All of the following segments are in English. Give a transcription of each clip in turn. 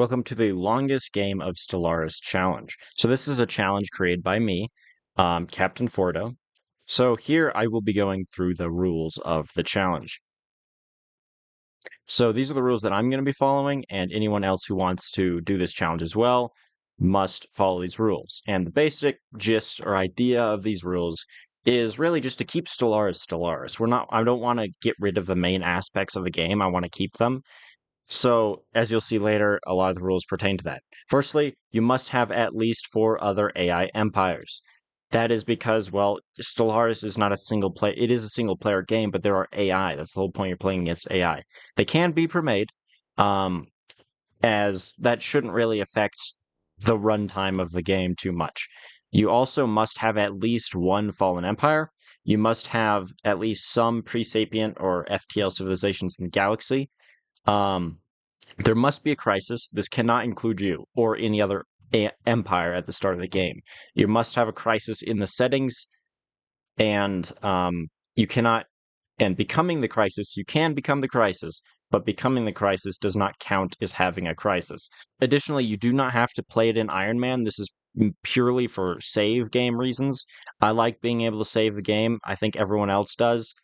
Welcome to the longest game of Stellaris challenge. So this is a challenge created by me, Captain Fordo. So here I will be going through the rules of the challenge. So these are the rules that I'm going to be following, and anyone else who wants to do this challenge as well must follow these rules. And the basic gist or idea of these rules is really just to keep Stellaris Stellaris. I don't want to get rid of the main aspects of the game. I want to keep them. So, as you'll see later, a lot of the rules pertain to that. Firstly, you must have at least 4 other AI empires. That is because, well, Stellaris is not a single play. It is a single player game, but there are AI. That's the whole point. You're playing against AI. They can be pre-made, um, as that shouldn't really affect the runtime of the game too much. You also must have at least 1 fallen empire. You must have at least some pre-sapient or FTL civilizations in the galaxy. Um, there must be a crisis. This cannot include you or any other empire at the start of the game. You must have a crisis in the settings, and you cannot. And becoming the crisis, you can become the crisis, but becoming the crisis does not count as having a crisis. Additionally, you do not have to play it in Iron Man. This is purely for save game reasons. I like being able to save the game. I think everyone else does.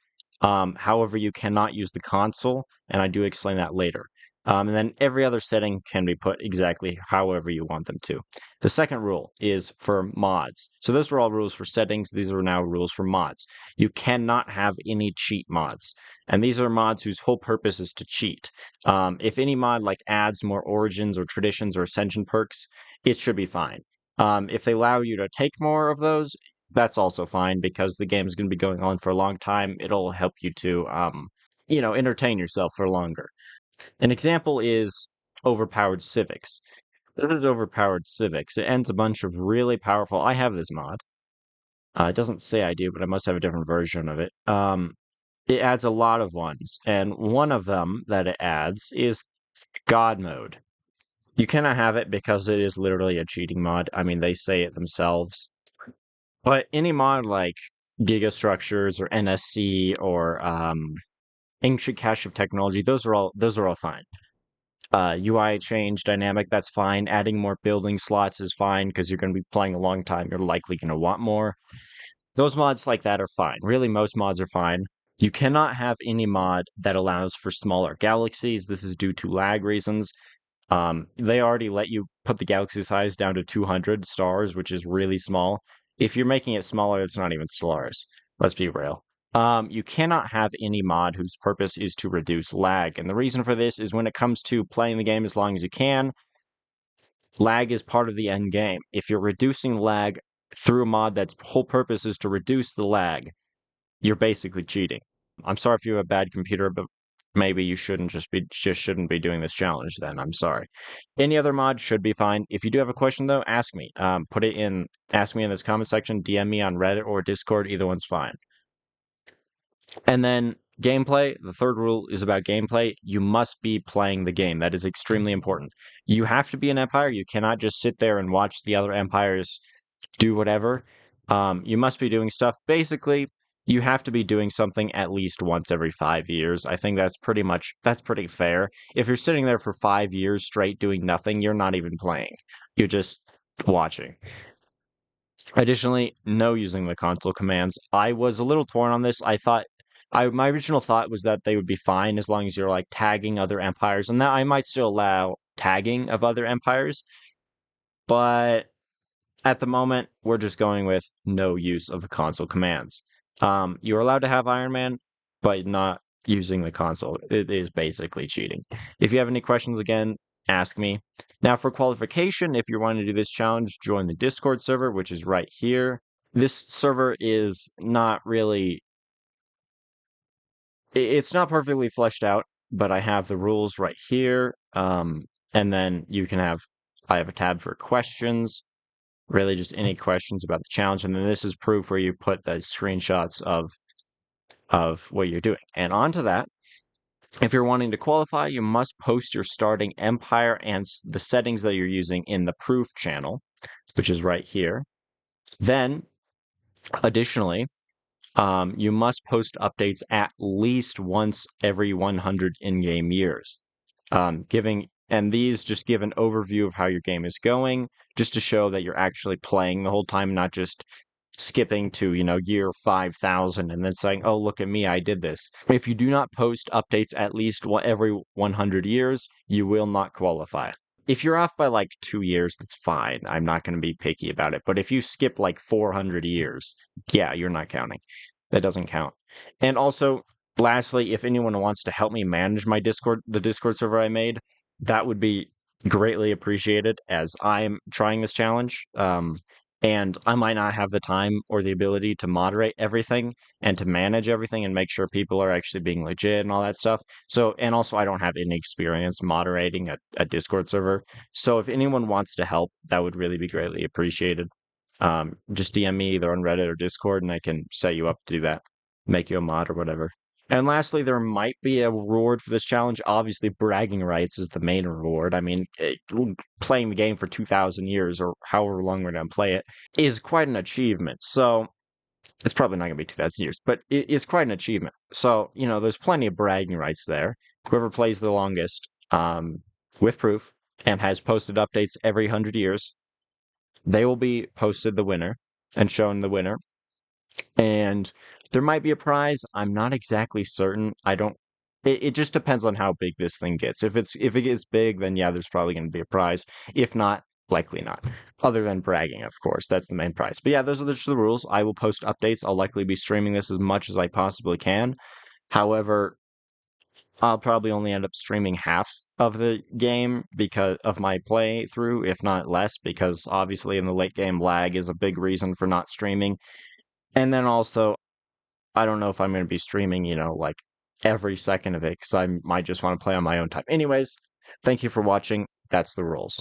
However, you cannot use the console, and I do explain that later. And then every other setting can be put exactly however you want them to. The second rule is for mods. So those were all rules for settings. These are now rules for mods. You cannot have any cheat mods. And these are mods whose whole purpose is to cheat. If any mod like adds more origins or traditions or ascension perks, it should be fine. If they allow you to take more of those, that's also fine because the game is going to be going on for a long time. It'll help you to, entertain yourself for longer. An example is overpowered civics. This is overpowered civics. It ends a bunch of really powerful. I have this mod. It doesn't say I do, but I must have a different version of it. It adds a lot of ones, and one of them that it adds is God mode. You cannot have it because it is literally a cheating mod. I mean, they say it themselves. But any mod like Gigastructures or NSC or Ancient Cache of Technology, those are all fine. UI change dynamic, that's fine. Adding more building slots is fine because you're going to be playing a long time. You're likely going to want more. Those mods like that are fine. Really, most mods are fine. You cannot have any mod that allows for smaller galaxies. This is due to lag reasons. They already let you put the galaxy size down to 200 stars, which is really small. If you're making it smaller, it's not even Stellaris. Let's be real. You cannot have any mod whose purpose is to reduce lag. And the reason for this is when it comes to playing the game as long as you can, lag is part of the end game. If you're reducing lag through a mod that's whole purpose is to reduce the lag, you're basically cheating. I'm sorry if you have a bad computer, but maybe you shouldn't be doing this challenge then. I'm sorry. Any other mod should be fine. If you do have a question though, ask me. Ask me in this comment section, DM me on Reddit or Discord, either one's fine. And then gameplay, the third rule is about gameplay. You must be playing the game. That is extremely important. You have to be an empire. You cannot just sit there and watch the other empires do whatever. You must be doing stuff. Basically, you have to be doing something at least once every 5 years. I think that's pretty fair. If you're sitting there for 5 years straight doing nothing, you're not even playing. You're just watching. Additionally, no using the console commands. I was a little torn on this. My original thought was that they would be fine as long as you're like tagging other empires, and that I might still allow tagging of other empires. But at the moment, we're just going with no use of the console commands. You're allowed to have Iron Man, but not using the console. It is basically cheating. If you have any questions, again, ask me. Now, for qualification, if you're wanting to do this challenge, join the Discord server, which is right here. This server is not really. It's not perfectly fleshed out, but I have the rules right here. And then I have a tab for questions. Really just any questions about the challenge, and then this is proof where you put the screenshots of what you're doing. And onto that, if you're wanting to qualify, you must post your starting empire and the settings that you're using in the proof channel, which is right here. Then, additionally, you must post updates at least once every 100 in-game years, giving And these just give an overview of how your game is going, just to show that you're actually playing the whole time, not just skipping to, year 5,000 and then saying, oh, look at me, I did this. If you do not post updates at least every 100 years, you will not qualify. If you're off by like 2 years, that's fine. I'm not going to be picky about it. But if you skip like 400 years, yeah, you're not counting. That doesn't count. And also, lastly, if anyone wants to help me manage my Discord, the Discord server I made, that would be greatly appreciated as I'm trying this challenge. And I might not have the time or the ability to moderate everything and to manage everything and make sure people are actually being legit and all that stuff. So, and also, I don't have any experience moderating a Discord server. So, if anyone wants to help, that would really be greatly appreciated. Just DM me either on Reddit or Discord, and I can set you up to do that, make you a mod or whatever. And lastly, there might be a reward for this challenge. Obviously, bragging rights is the main reward. I mean, playing the game for 2,000 years or however long we're going to play it is quite an achievement. So it's probably not going to be 2,000 years, but it is quite an achievement. So, there's plenty of bragging rights there. Whoever plays the longest with proof and has posted updates every 100 years, they will be posted the winner and shown the winner. And there might be a prize. I'm not exactly certain. I don't. It just depends on how big this thing gets. If it gets big, then yeah, there's probably going to be a prize. If not, likely not. Other than bragging, of course, that's the main prize. But yeah, those are just the rules. I will post updates. I'll likely be streaming this as much as I possibly can. However, I'll probably only end up streaming half of the game because of my playthrough, if not less, because obviously in the late game, lag is a big reason for not streaming. And then also, I don't know if I'm going to be streaming, like every second of it because I might just want to play on my own time. Anyways, thank you for watching. That's the rules.